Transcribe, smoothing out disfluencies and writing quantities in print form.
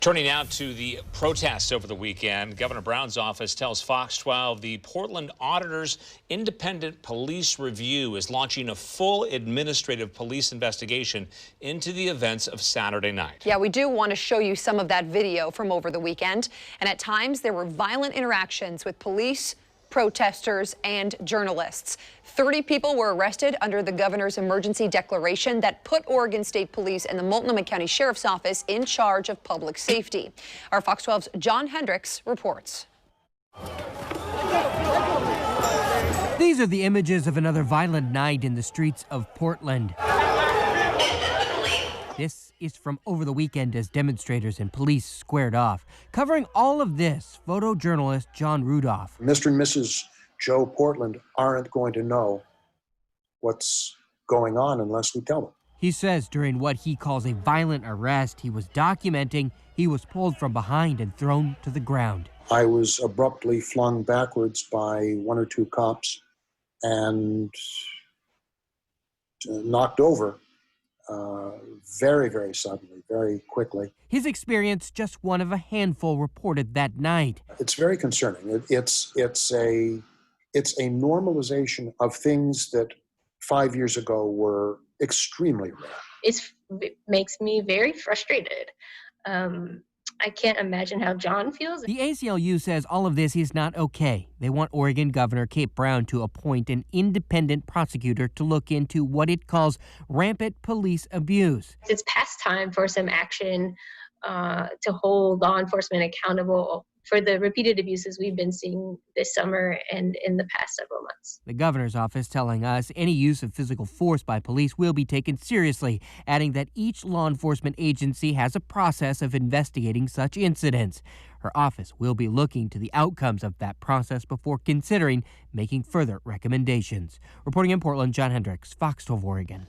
Turning now to the protests over the weekend, Governor Brown's office tells Fox 12 the Portland Auditor's Independent Police Review is launching a full administrative police investigation into the events of Saturday night. Yeah, we do want to show you some of that video from over the weekend. And at times there were violent interactions with police, protesters, and journalists. 30 people were arrested under the governor's emergency declaration that put Oregon State Police and the Multnomah County Sheriff's Office in charge of public safety. Our Fox 12's John Hendricks reports. These are the images of another violent night in the streets of Portland. This is from over the weekend as demonstrators and police squared off. Covering all of this, photojournalist John Rudolph. Mr. and Mrs. Joe Portland aren't going to know what's going on unless we tell them. He says during what he calls a violent arrest he was documenting, he was pulled from behind and thrown to the ground. I was abruptly flung backwards by one or two cops and knocked over. Very, very suddenly, very quickly. His experience just one of a handful reported that night. It's very concerning. It's a normalization of things that 5 years ago were extremely rare. It makes me very frustrated. I can't imagine how John feels. The ACLU says all of this is not okay. They want Oregon Governor Kate Brown to appoint an independent prosecutor to look into what it calls rampant police abuse. It's past time for some action to hold law enforcement accountable for the repeated abuses we've been seeing this summer and in the past several months. The governor's office telling us any use of physical force by police will be taken seriously, adding that each law enforcement agency has a process of investigating such incidents. Her office will be looking to the outcomes of that process before considering making further recommendations. Reporting in Portland, John Hendricks, Fox 12 Oregon.